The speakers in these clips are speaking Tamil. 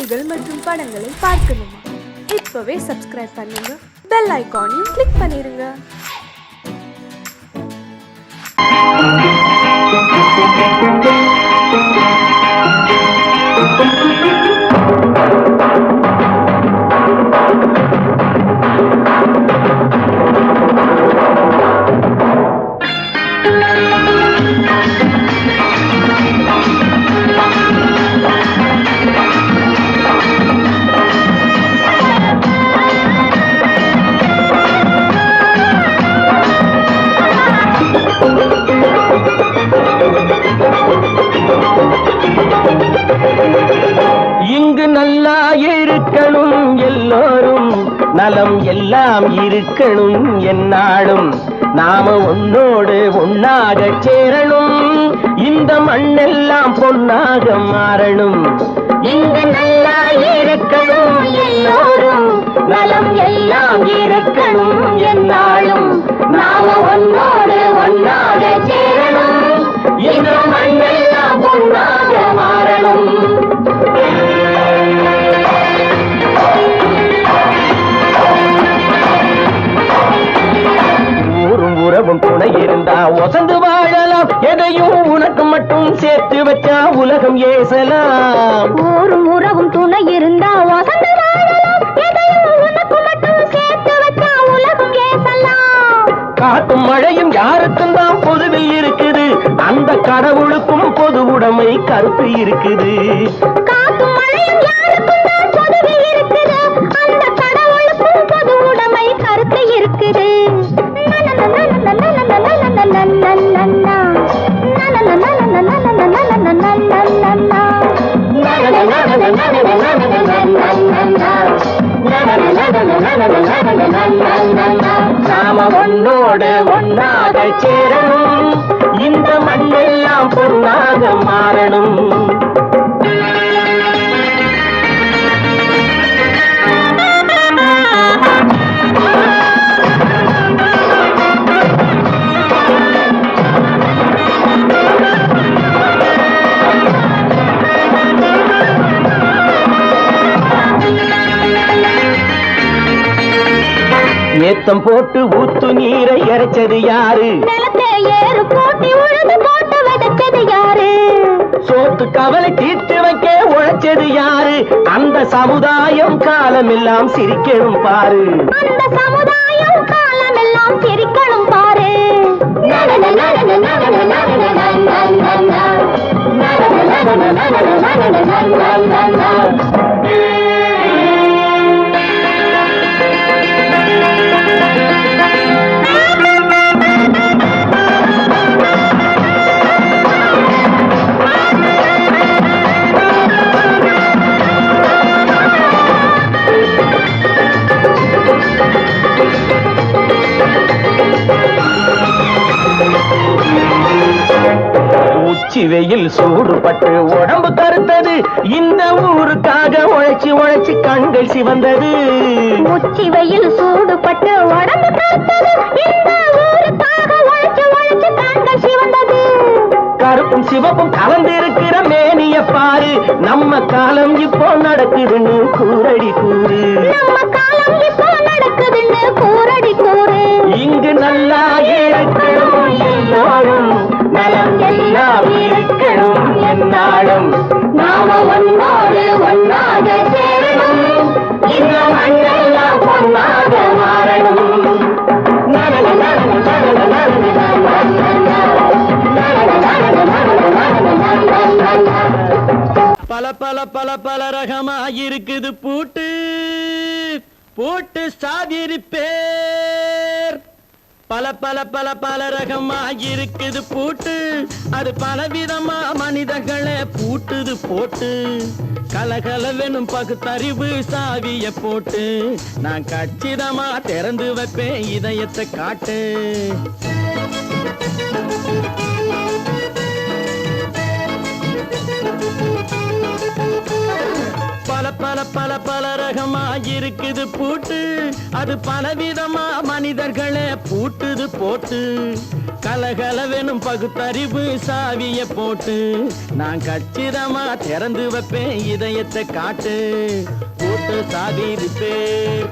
செய்திகள் மற்றும் படங்களை பார்க்கணுமா? இப்பவே சப்ஸ்கிரைப் பண்ணுங்க, பெல் ஐகானையும் கிளிக் பண்ணிருங்க. இங்கு நல்லா இருக்கணும் எல்லோரும், நலம் எல்லாம் இருக்கணும் என்னாலும். நாம ஒன்னோடு ஒன்னாக சேரணும், இந்த மண்ணெல்லாம் பொன்னாக மாறணும். இங்கு நல்லா இருக்கணும் எல்லோரும், நலம் எல்லாம் இருக்கணும் என்னாலும். நாம ஒன்னோடு ஒன்னாக சேரணும், இந்த மண்ணெல்லாம் பொன்னாக மாறணும். ஊரும் உறவும் துணை இருந்தா ஒசந்து வாழலாம், எதையும் உனக்கு மட்டும் சேர்த்து வச்சா உலகம் ஏசலாம். ஊரும் உறவும் துணை இருந்தா ஒசந்து வாழலாம், எதையும் உனக்கு மட்டும் சேர்த்து வச்சா உலகம் ஏசலாம். காட்டும் மழையும் யாருக்கும் தான் பொதுவில் இருக்குது, அந்த கடவுளுக்கும் பொது உடைமை கருத்து இருக்குது. காட்டும் மழையும் யாருக்கும் தான் பொதுவில் இருக்குது, அந்த கடவுளுக்கும் பொது உடைமை கருத்து இருக்குது. நாம ஒன்னோடு ஒன்னாக சேரணும், இந்த மண்ணெல்லாம் பொன்னாக மாறணும். ஏத்தம் போட்டு ஊத்து நீரை இறைச்சது யாரு? நிலத்தை ஏறு போட்டி உழுது போட்டு விதைச்சது யாரு? சோத்து கவலை தீர்த்து வைக்க உழைச்சது யாரு? அந்த சமுதாயம் காலமெல்லாம் சிரிக்கணும் பாரு, அந்த சமுதாயம் காலமெல்லாம் சிரிக்கணும் பாரு. உச்சி வெயில் சூடுபட்டு உடம்பு கருத்தது, இந்த ஊருக்காக உழைச்சு உழைச்சு கண்கள் சிவந்தது. உச்சி வெயில் சூடுபட்டு உடம்பு கருத்தது, இந்த ஊருக்காக உழைச்சு உழைச்சு கண்கள் சிவந்தது. கருப்பும் சிவப்பும் கலந்திருக்கிற மேனிய பாரு, நம்ம காலம் இப்போ நடக்குதுன்னு கூரடி கூறு. நம்ம காலம் இப்போ நடக்குதுன்னு கூரடி கூறு. இங்கு நல்லா இருக்கணும் எல்லோரும், நலம் எல்லாம் இருக்கணும் என்னாலும். நாம ஒன்னோடு ஒன்னாக சேரணும், இந்த மண்ணெல்லாம் பொன்னாக மாறணும். பல பல பல பல ரகமா இருக்குது பூட்டு, பூட்டு சாதிரி பேர். பல பல பல பல ரகமா இருக்குது பூட்டு, அது பலவிதமா மனிதர்களை பூட்டுது போட்டு. கலகலவெனும் பகுத்தறிவு சாவிய போட்டு, நான் கச்சிதமா திறந்து வைப்பேன் இதயத்தை காட்டு. பல பல பல பல ரகமா இருக்குது பூட்டு, அது பலவிதமா மனிதர்களை பூட்டுது போட்டு. கலகலவெனும் பகுத்தறிவு சாவிய போட்டு நான் கச்சிதமா திறந்து வைப்பேன் இதயத்தை காட்டு போட்டு சாவி ரிப்பேர்.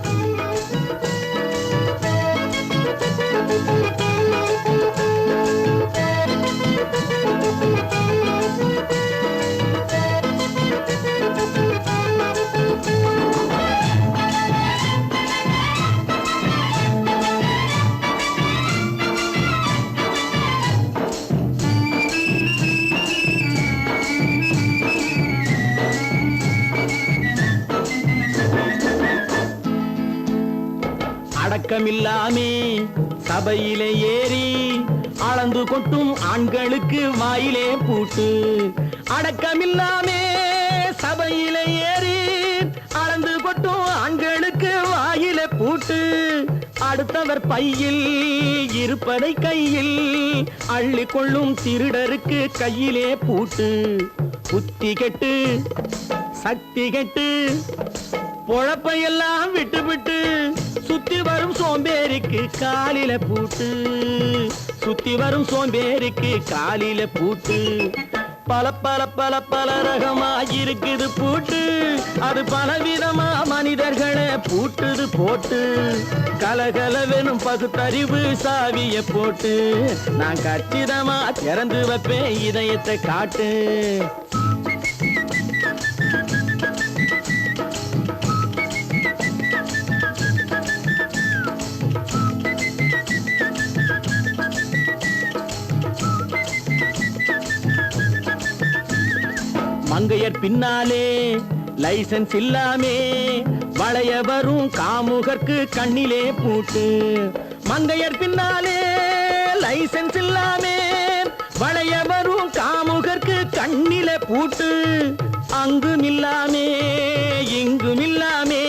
அடக்கமில்லாமே சபையிலே ஏறி அளந்து கொட்டும் ஆண்களுக்கு வாயிலே பூட்டு. அடக்கமில்லாமே சபையிலே ஏறி அளந்து கொட்டும் ஆண்களுக்கு வாயிலே பூட்டு. அடுத்தவர் பையில் இருப்பதை கையில் அள்ளி கொள்ளும் திருடருக்கு கையிலே பூட்டு. புத்தி கெட்டு சக்தி கெட்டு பொழப்பையெல்லாம் விட்டு விட்டு சுத்தி வரும் சோம்பேறிக்கு காலில பூட்டு. சுத்தி வரும் சோம்பேறிக்கு காலில பூட்டு. பல பல பல பல ரகமா இருக்குது பூட்டு. அது பலவிதமா மனிதர்களை பூட்டுது போட்டு. கலகலவெனும் பகுத்தறிவு சாவிய போட்டு நான் கச்சிதமா திறந்து வைப்பேன் இதயத்தை காட்டு. மங்கையர் பின்னாலே லைசன்ஸ் இல்லாமே வளைய வரும் காமுகர்க்கு கண்ணிலே பூட்டு. மங்கையர் பின்னாலே லைசன்ஸ் இல்லாமே வளைய வரும் காமுகர்க்கு கண்ணிலே பூட்டு. அங்கும் இல்லாமே இங்கும் இல்லாமே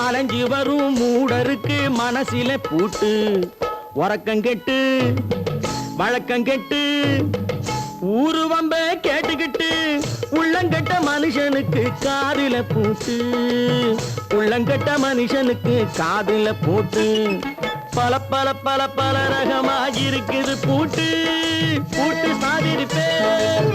அலைஞ்சு வரும் மூடருக்கு மனசில பூட்டு. உறக்கங்கெட்டு வழக்கங்கெட்டு ஊரு வம்ப கேட்டுக்கிட்டு உள்ளங்கட்ட மனுஷனுக்கு காதில பூட்டு. உள்ளங்கட்ட மனுஷனுக்கு காதில பூட்டு. பல பல பல பல ரகமா இருக்குது பூட்டு. பூட்டு சாதிருப்பேன்.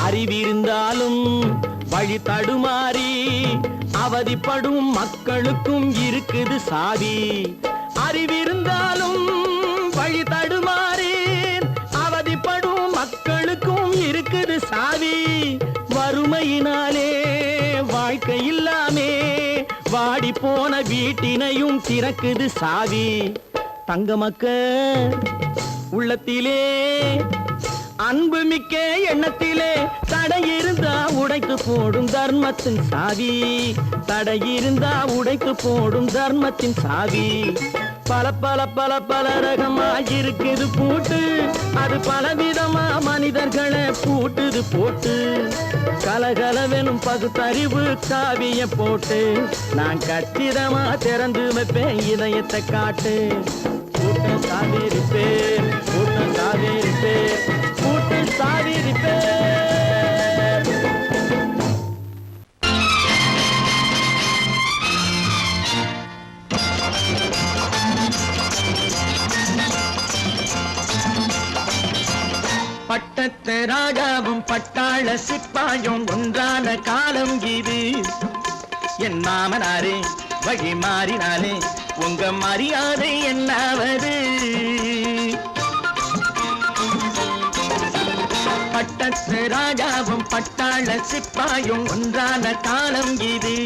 அறிவிருந்தாலும் வழி தடுமாறி அவதிப்படும் மக்களுக்கும் இருக்குது சாவி. அறிவிருந்தாலும் வழி தடுமாறி அவதிப்படும் மக்களுக்கும் இருக்குது சாவி. வறுமையினாலே வாழ்க்கை இல்லாமே வாடி போன வீட்டினையும் திறக்குது சாவி. தங்க மக்க உள்ளத்திலே அன்பு மிக்க எண்ணத்திலே தடை இருந்தா உடைத்து போடும் தர்மத்தின் சாவி. தடை இருந்தா உடைத்து போடும் தர்மத்தின் சாவி. பல பல பல பல ரகமா இருக்குது பூட்டு. அது பலவிதமா மனிதர்களை பூட்டுது போட்டு. கலகலவெனும் பகுத்தறிவு சாவிய போட்டு நான் கச்சிதமா திறந்து வைப்பேன் இதயத்தை காட்டு. பூட்டு சாவி ரிப்பேர். பூட்டு சாவி ரிப்பேர். பூட்டு சாவி ரிப்பேர். பட்டத்து ராஜாவும் பட்டாள சிப்பாயும் ஒன்றான காலம் இது. என் மாமனாரே வழி மாறினாலே உங்க மரியாதை என்னாவது? பட்டத்து ராஜாவும் பட்டாள சிப்பாயும் ஒன்றான காலம் இது.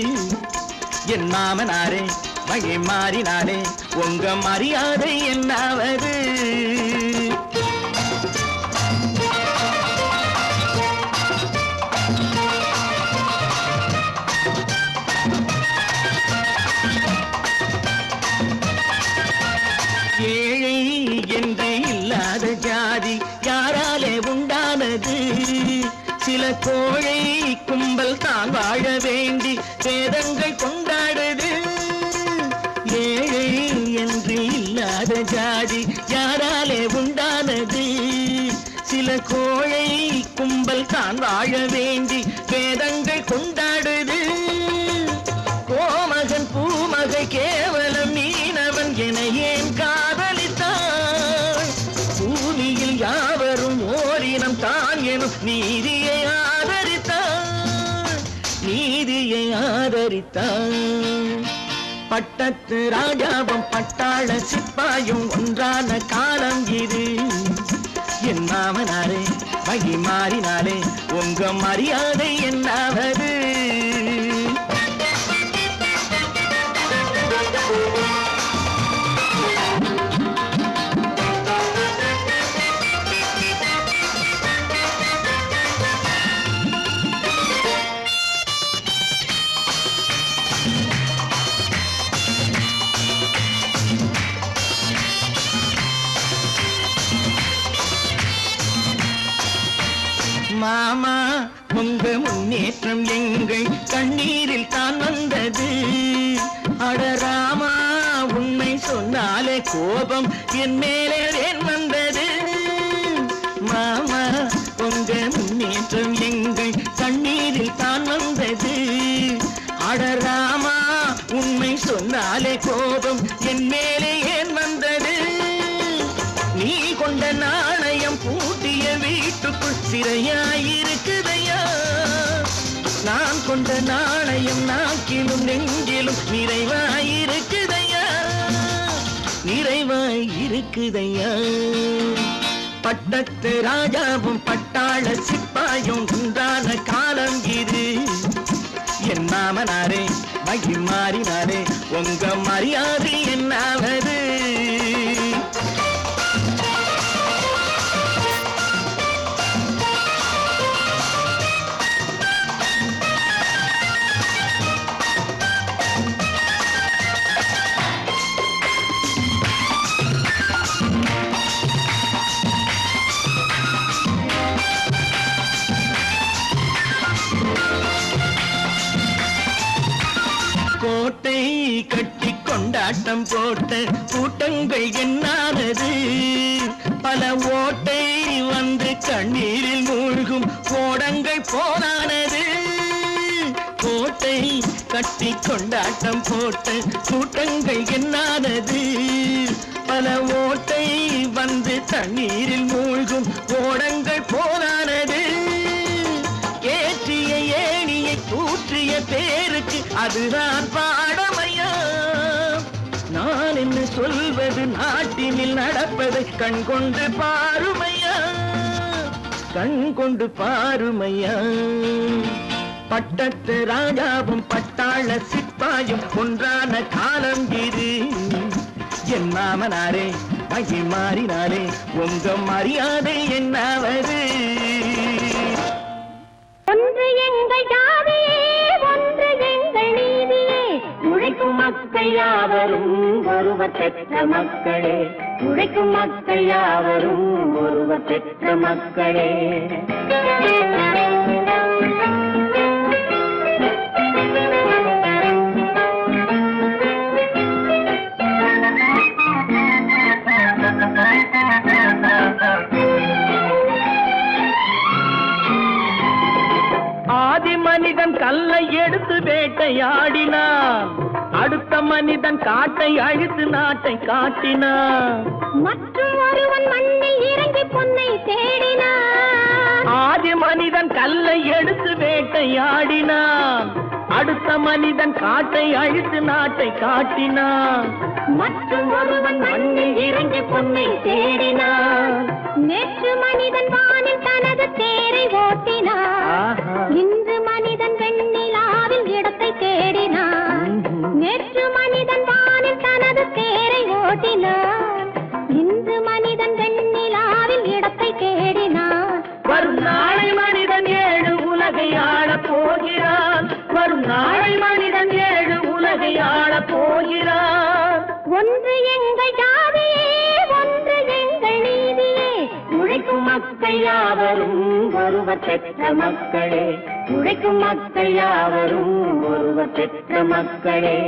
என் மாமனாரே வழி மாறினாலே உங்க மரியாதை என்னாவது? ஏழை என்று உறவை கொண்டாடுது கோமகன் பூமகை கேவலம் மீனவன் என ஏன் காதலித்தான் பூமியில் யாவரும் ஓரினம் தான் எனும் நீதியை ஆதரித்தான் பட்டத்து ராஜாவும் பட்டாள சிப்பாயும் ஒன்றான காலம் இது என் மாமனாரே வகி மாறினாலே உங்க மரியாதை என்னாவது மாமா உங்க முன்னேற்றம் எங்கள் கண்ணீரில் தான் வந்தது அடராமா உண்மை சொன்னாலே கோபம் என் மேலே ஏன் வந்தது மாமா உங்க முன்னேற்றம் எங்கள் கண்ணீரில் தான் வந்தது அடராமா உண்மை சொன்னாலே கோபம் என் மேலே ஏன் வந்தது நீ கொண்ட நாணயம் பூட்டிய வீட்டுக்குள் சிறையாயிருக்குதையா நான் கொண்ட நாணயம் நாக்கிலும் நெஞ்சிலும் நிறைவாயிருக்குதையா பட்டத்து ராஜாவும் பட்டாள சிப்பாயும் உண்டான காலம் இது என் மாமனாரே மகி மாறினாரே உங்க மரியாதை என்னாவது கோட்டை கட்டி கொண்டாட்டம் போட்ட கூட்டங்கள் என்னானது பல ஓட்டை வந்து கண்ணீரில் மூழ்கும் கோடங்கள் போனானது கோட்டை கட்டி கொண்டாட்டம் போட்ட கூட்டங்கள் என்னானது பல ஓட்டை வந்து தண்ணீரில் மூழ்கும் கோடங்கள் போனானது ஏற்றிய ஏணியை தூற்றிய பேருக்கு அதுதான் பாடமையா நான் என்ன சொல்வது நாட்டினில் நடப்பதை கண்கொண்டு பாருமையா பட்டத்து ராஜாவும் பட்டாள சிப்பாயும் ஒன்றான காலம் இது என் மாமனாரே மகி மாறினாரே உங்க மரியாதை என்னாவது ஒன்று எங்கள் ஜாதியே ஒன்று எங்கள் நீதியே உழைக்கும் மக்கள் யாவரும் ஒருவர் பெற்ற மக்களே உழைக்கும் மக்கள் யாவரும் ஒருவர் பெற்ற மக்களே ஆதி மனிதன் கல்லை எடுத்து வேட்டையாடினான் அடுத்த மனிதன் காட்டை அழித்து நாட்டை காட்டினான் மற்றும் ஒருவன் மண்ணில் இறங்கி பொன்னை தேடினான் ஆதி மனிதன் கல்லை எடுத்து வேட்டையாடினான் அடுத்த மனிதன் காட்டை அழித்து நாட்டை காட்டினான் மற்றும் ஒருவன் மண்ணில் இறங்கி பொன்னை தேடினான் நேற்று மனிதன் வானில் தனது தேரை ஓட்டினான் இன்று மனிதன் வெண்ணிலாவில் இடத்தை தேடினான் நேற்று மனிதன் வானில் தனது தேரை ஓட்டினான் இன்று மனிதன் வெண்ணிலாவில் இடத்தை தேடினான் வரும் நாளை மனிதன் 7 உலகை ஆளப் போகிறான் வரும் நாளை மனிதன் 7 உலகை ஆளப் போகிறான் ஒன்று எங்கள் ஜாதியே ஒன்று எங்கள் நீதியே உழைக்கும் மக்கள் யாவரும் ஒருவர் பெற்ற மக்களே உழைக்கும் மக்கள் யாவரும் ஒருவர் பெற்ற மக்களே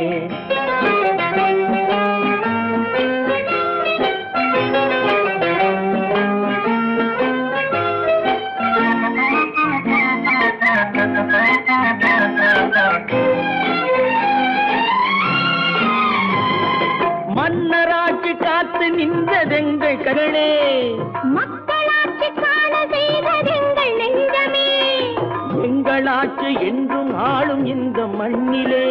கைகளே. மக்களாட்சி காண செய்ததெங்கள் நெஞ்சமே. எங்களாட்சி என்றும் ஆளும் இந்த மண்ணிலே.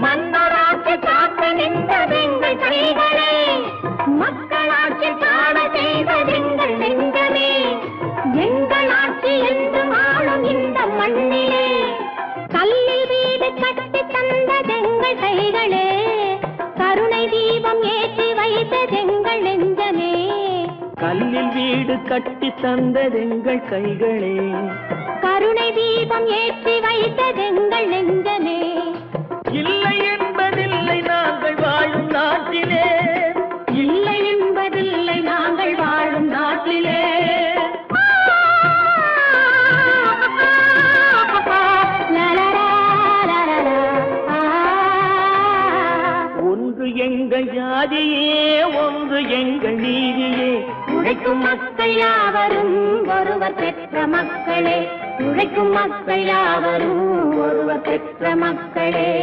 மன்னராட்சி காக்க நின்றதெங்கள் கைகளே. மக்களாட்சி காண செய்ததெங்கள் நெஞ்சமே. எங்களாட்சி என்றும் ஆளும் இந்த மண்ணிலே. கல்லில் வீடு கட்டி தந்ததெங்கள் கைகளே. கருணை தீபம் ஏற்றி வைத்ததெங்கள் நெஞ்சமே. கல்லில் வீடு கட்டி தந்ததெங்கள் கைகளே. கருணை தீபம் ஏற்றி வைத்ததெங்கள் நெஞ்சமே. இல்லை என்பதில்லை நாங்கள் வாழும் நாட்டிலே. இல்லை என்பதில்லை நாங்கள் வாழும் நாட்டிலே. ஒன்று எங்கள் ஜாதியே, ஒன்று எங்கள் நீதியே. உழைக்கும் மக்கள் யாவரும் ஒருவர் பெற்ற மக்களே. உழைக்கும் மக்கள் யாவரும் ஒருவர் பெற்ற மக்களே.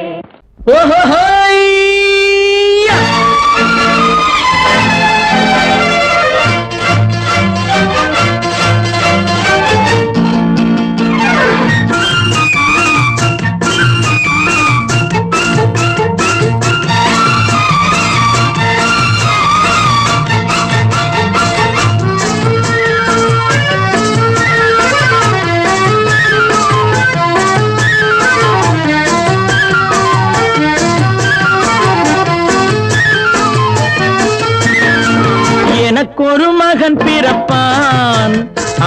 எனக்கொரு மகன் பிறப்பான்,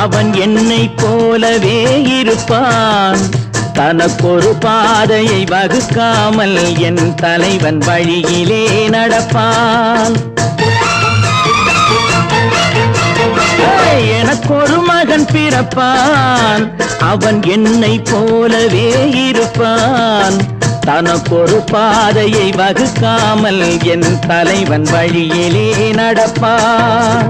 அவன் என்னை போலவே இருப்பான். தனக்கொரு பாதையை வகுக்காமல் என் தலைவன் வழியிலே நடப்பான். எனக்கொரு மகன் பிறப்பான், அவன் என்னை போலவே இருப்பான். தனக்கொரு பாதையை வகுக்காமல் என் தலைவன் வழியிலே நடப்பான்.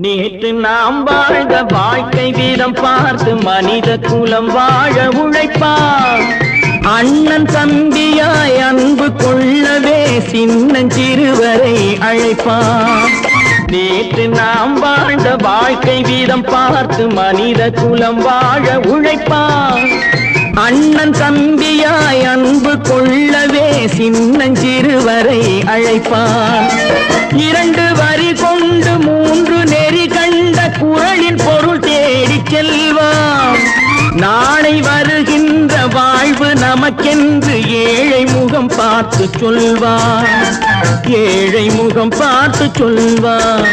நேற்று நாம் வாழ்ந்த வாழ்க்கை வீதம் பார்த்து மனித குலம் வாழ உழைப்பான். அண்ணன் தம்பியாய் அன்பு கொள்ளவே சின்னஞ்சிறுவரை அழைப்பான். நேற்று நாம் வாழ்ந்த வாழ்க்கை வீதம் பார்த்து மனித குலம் வாழ உழைப்பான். அண்ணன் தம்பியாய் அன்பு கொள்ளவே சின்னஞ்சிறுவரை அழைப்பான். 2 வரி கொண்டு 3 நெறி கண்ட குறளின் பொருள் தேடி செல்வான். நாளை வருகின்ற வாழ்வு நமக்கென்று ஏழை முகம் பார்த்து சொல்வான். ஏழை முகம் பார்த்து சொல்வான்.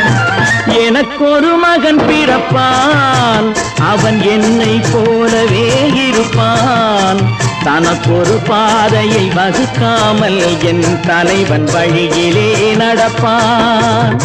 எனக்கொரு மகன் பிறப்பான், அவன் என்னை போலவே இருப்பான். தனக்கொரு பாதையை வகுக்காமல் என் தலைவன் வழியிலே நடப்பான்.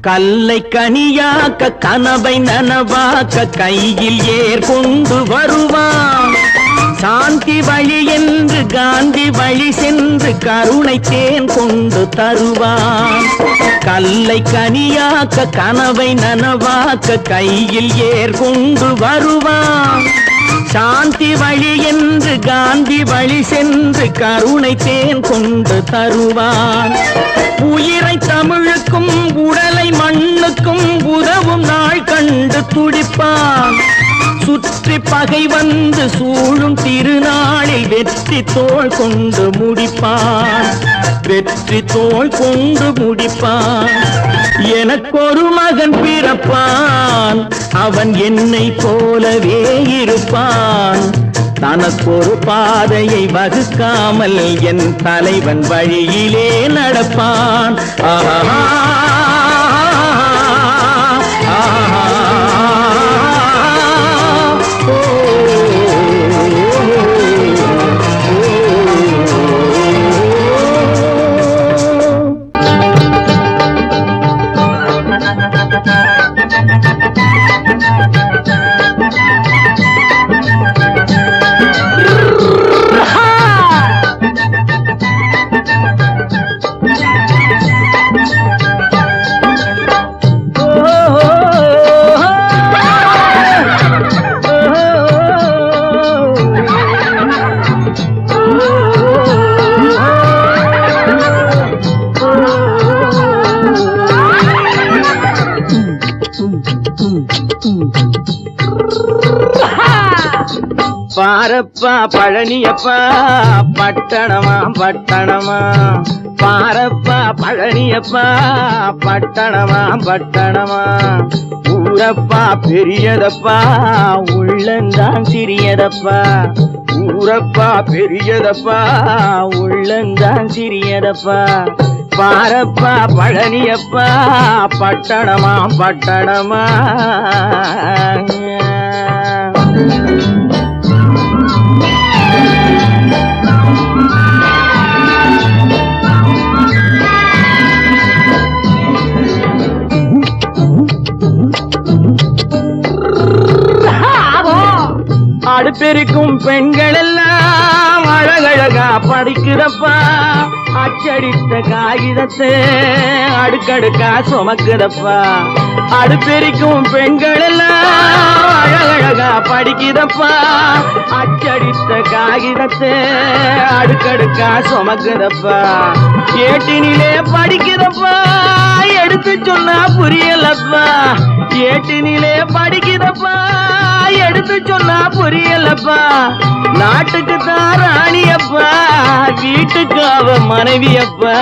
கல்லை கனியாக்க கனவை நனவாக்க கையில் ஏற்கொண்டு வருவான். சாந்தி வழி என்று காந்தி வழி சென்று கருணை தேன் கொண்டு தருவான். கல்லை கனியாக்க கனவை நனவாக்க கையில் ஏற்கொண்டு வருவான். சாந்தி வழி என்று காந்தி வழி சென்று கருணை தேன் கொண்டு தருவான். உயிரை தமிழுக்கும் உடலை மண்ணுக்கும் உதவும் நாள் கண்டு துடிப்பான். சுற்றி பகை வந்து சூழும் திருநாளில் வெற்றி தோள் கொண்டு முடிப்பான். வெற்றி தோள் கொண்டு முடிப்பான். எனக்கொரு மகன் பிறப்பான், அவன் என்னை போலவே இருப்பான். தனக்கொரு பாதையை வகுக்காமல் என் தலைவன் வழியிலே நடப்பான். ஆஹா ஆஹா பாரப்பா பழனியப்பா பட்டணமா பட்டணமா பாரப்பா பழனியப்பா பட்டணமா பட்டணமா ஊரப்பா பெரியதப்பா உள்ளந்தான் சிறியதப்பா ஊரப்பா பெரியதப்பா உள்ளந்தான் சிறியதப்பா பாரப்பா பழனியப்பா பட்டணமா பட்டணமா அடுப்பெருக்கும் பெண்கள் எல்லாம் அழகழகா படிக்கிறப்பா அச்சடித்த காகிதத்தை அடுக்கடுக்கா சுமக்குதப்பா அடுப்பெருக்கும் பெண்கள் எல்லாம் அழகழகா படிக்கிறப்பா அச்சடித்த காகிதத்தை அடுக்கடுக்கா சுமக்குதப்பா ஏட்டினிலே படிக்கிறப்பா எடுத்து சொன்னா புரியலப்பா ஏட்டினிலே படிக்கிறப்பா எடுத்து சொன்னா புரியலப்பா நாட்டுக்கு தான் ராணியப்பா வீட்டுக்கு அவ மனைவியப்பா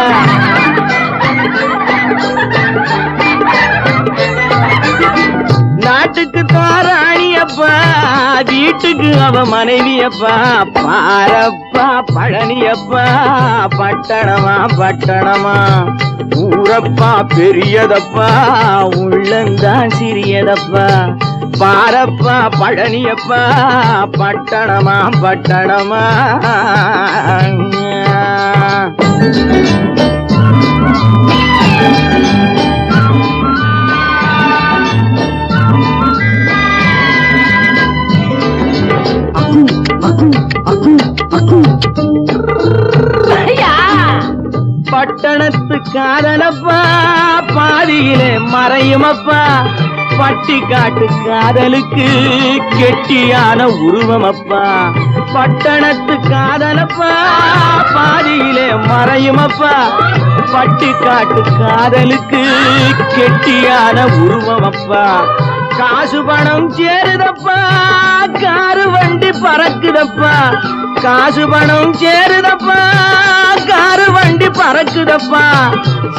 நாட்டுக்கு தான் ராணியப்பா வீட்டுக்கு அவ மனைவியப்பா பாரப்பா பழனியப்பா பட்டணமா பட்டணமா ஊரப்பா பெரியதப்பா உள்ளந்தான் சிறியதப்பா பாரப்பா பழனியப்பா பட்டணமா பட்டணமா பட்டணத்து காதலப்பா பாதியிலே மறையுமப்பா பட்டி காட்டு காதலுக்கு கெட்டியான உருவமப்பா பட்டணத்து காதலப்பா பாதியிலே மறையுமப்பா பட்டி காட்டு காதலுக்கு கெட்டியான உருவமப்பா காசு பணம் சேருதப்பா காரு வண்டி பறக்குதப்பா காசு பணம் சேருதப்பா காரு வண்டி பறக்குதப்பா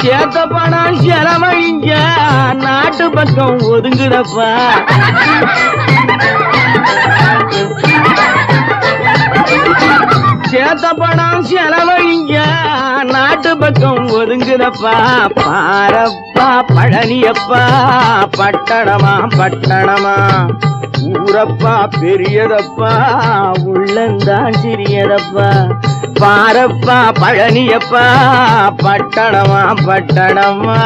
சேத்த பணம் செலவழிஞ்ச நாட்டு பக்கம் ஒதுங்குதப்பா சேத்த பணம் செலவழிஞ்ச நாட்டு பக்கம் ஒதுங்குதப்பா பாரப்பா பழனியப்பா பட்டணமா பட்டணமா ஊரப்பா பெரியதப்பா உள்ளந்தான் சிறியதப்பா பாரப்பா பழனியப்பா பட்டணமா பட்டணமா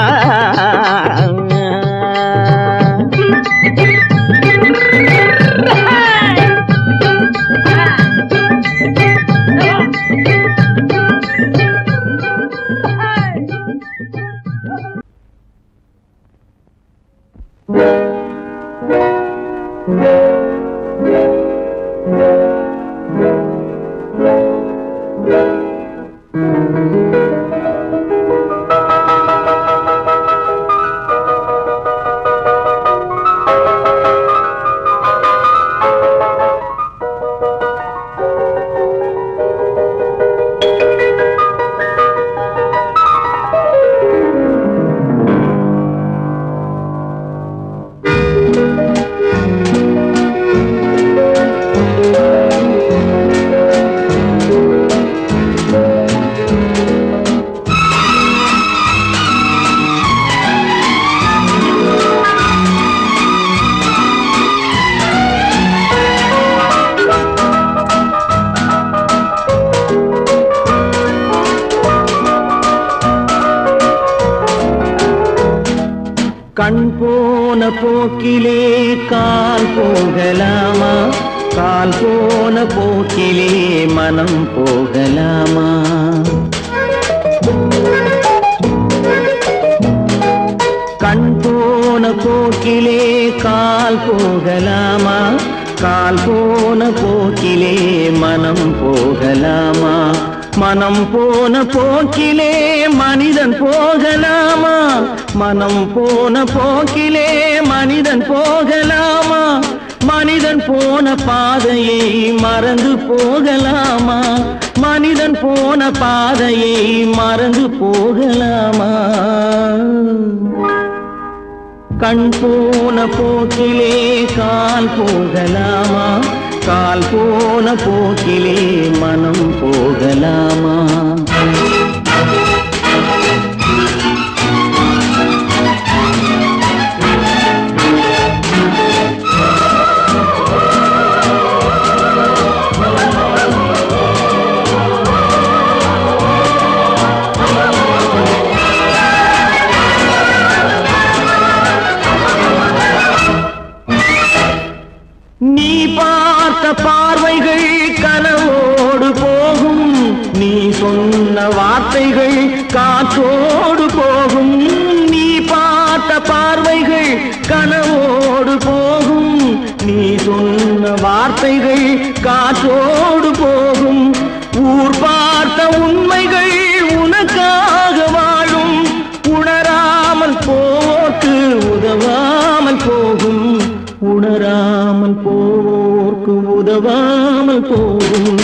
கண் போன போக்கிலே கால் போகலாமா கால் போன போக்கிலே மனம் போகலாமா கண் போன போக்கிலே கால் போகலாமா கால் போன போக்கிலே மனம் போகலாமா மனம் போன போக்கிலே மனிதன் போகலாமா மனம் போன போக்கிலே மனிதன் போகலாமா மனிதன் போன பாதையை மறந்து போகலாமா மனிதன் போன பாதையை மறந்து போகலாமா கண் போன போக்கிலே கால் போகலாமா கால் போன போக்கிலே மனம் போகலாமா நீ பார்த்த பார்வைகள் கனவோடு போகும் நீ சொன்ன வார்த்தைகள் காற்றோடு போகும் நீ பார்த்த பார்வைகள் கனவோடு போகும் நீ சொன்ன வார்த்தைகள் காற்றோடு போகும் ஊர் பார்த்த உண்மைகள் உனக்காக வாழும் உணராமல் போக்கு உதவாமல் போகும் உணராமல் போர்க்கு உதவாமல் போகும்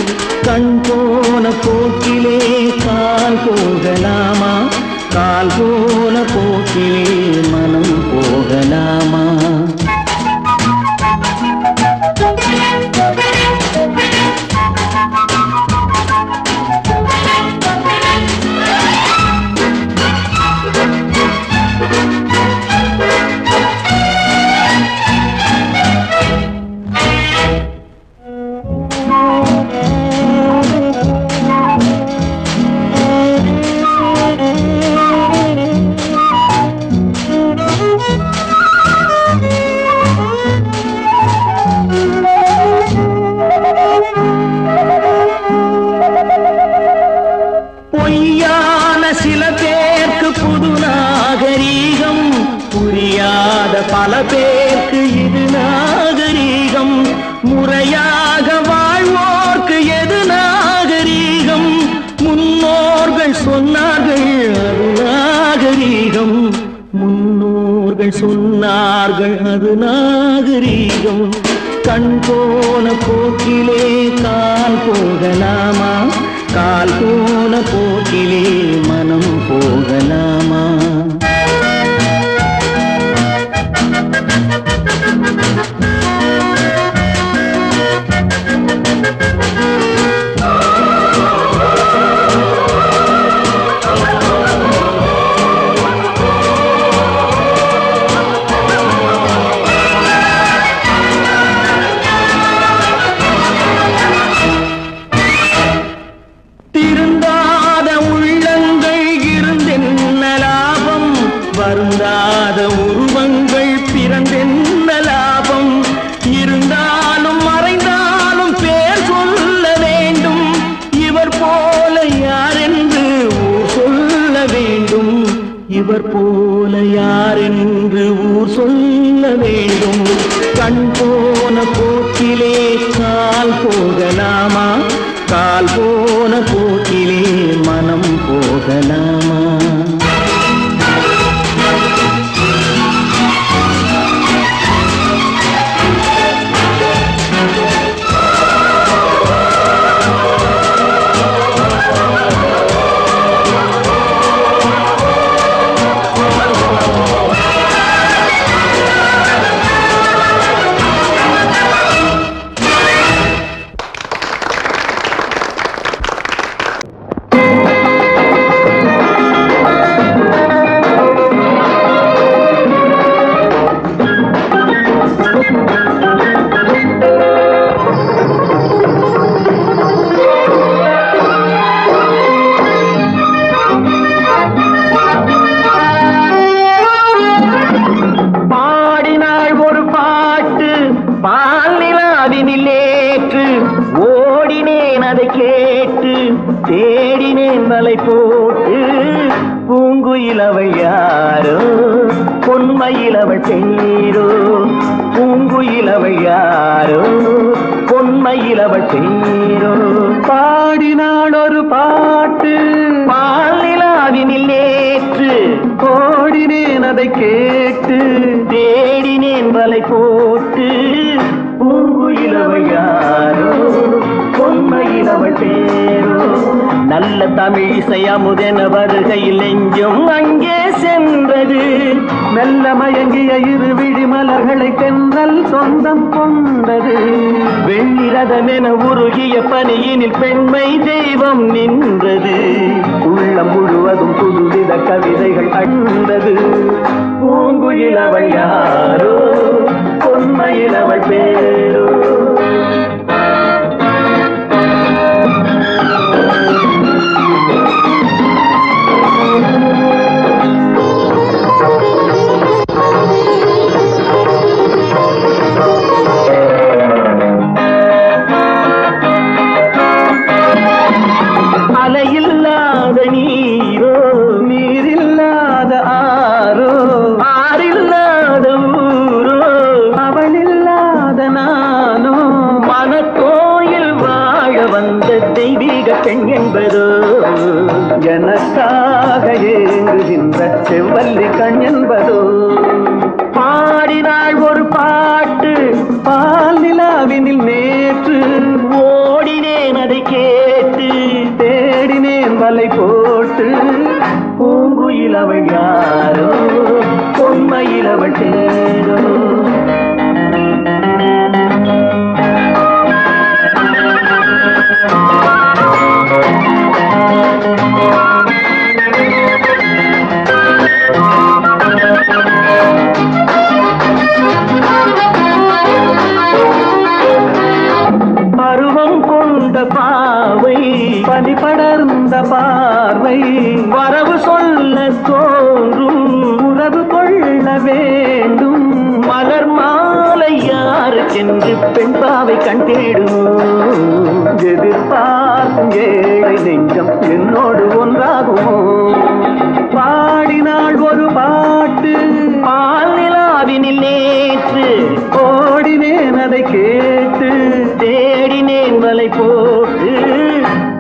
கண் போன போக்கிலே கால் போகலாமா கால் போன போக்கிலே மனம் போகலாமா பொய்யான சில பேருக்கு புது நாகரீகம் புரியாத பல பேருக்கு இது நாகரீகம் முறையாக வாழ்வோர்க்கு எது நாகரீகம் முன்னோர்கள் சொன்னார்கள் அது நாகரீகம் முன்னோர்கள் சொன்னார்கள் அது நாகரீகம் கண் போன போக்கிலே கால் போகலாமா கால் போன போக்கிலே மனம் போகலாமா திருந்தாத உள்ளங்கள் இருந்தென்ன லாபம் வருந்தாத உருவங்கள் பிறந்தென்ன லாபம் இருந்தாலும் மறைந்தாலும் பேர் சொல்ல வேண்டும் இவர் போல யாரென்று ஊர் சொல்ல வேண்டும் இவர் போல யாரென்று ஊர் சொல்ல வேண்டும் கண் போன போக்கிலே கால் போகலாமா கால் போன போக்கிலே மனம் போகலாமா தேடினேன் மலை போட்டு பூங்குயிலவள் யாரோ பொன்மயிலவள் தேரோ பூங்குயிலவள் யாரோ பொன்மயிலவள் தேரோ பாடினாள் ஒரு பாட்டு பால் நிலாவினில் நேற்று ஓடினேன் அதை அதை கேட்டு தேடினேன் வலை போட்டு பூங்குயிலவை யாரோ பொன்மையிலவள் பேரோ நல்ல தமிழ் இசை அமுதென வருகையில் நெஞ்சும் அங்கே சென்றது மெல்ல மயங்கிய இரு விழி மலர்களை தென்றல் சொந்தம் கொண்டது வெண்ணிரதமென உருகிய பனியினில் பெண்மை தெய்வம் நின்றது உள்ளம் முழுவதும் புதுவித கவிதைகள் அண்டது பூங்குயிலவள் யாரோ பொன்மையிலவள் பேரோ அலையில்லாத நீரோ நீரில்லாத ஆரோ ஆறில்லாத ஊரோ அவளில்லாத நானோ மனக்கோயில் வாழ வந்த தெய்வீக பெண் என்பதோ எனக்காக ஏங்குகின்ற செவ்வல்லி கண் என்பதோ பாடினாள் ஒரு பாட்டு பால் நிலாவினில் நேற்று ஓடினேன் அதை கேட்டு தேடினேன் வலை போட்டு பூங்குயிலவள் யாரோ பொன்மையிலவள் தேரோ பருவம் கொண்ட பாவை பனி படர்ந்த பார்வை வரவு சொல்ல தோன்றும் உறவு கொள்ள வேண்டும் மலர் மாலை யாருக்கென்று பெண் பாவை கண் தேடும் எதிர்பார்க்கும் ஏழை நெஞ்சம் என்னோடு ஒன்றாகுமோ பாடினாள் ஒரு பாட்டு பால் நிலாவினில் நேற்று ஓடினேன் அதை கேட்டு தேடினேன் வலை போட்டு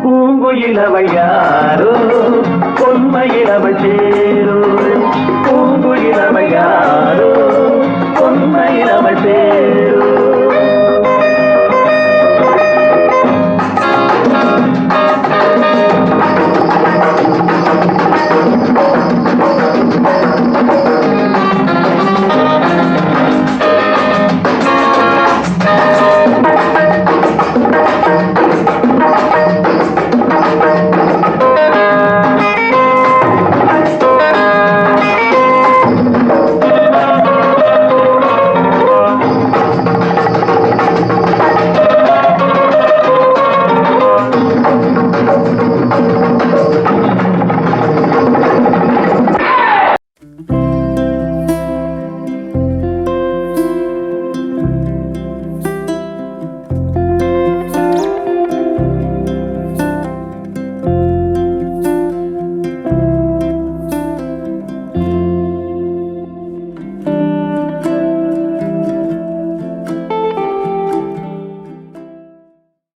பூங்குயிலவள் யாரோ பொன்மையிலவள் சேரோ பூங்குயிலவள் யாரோ பொன்மையிலவள் சேரோ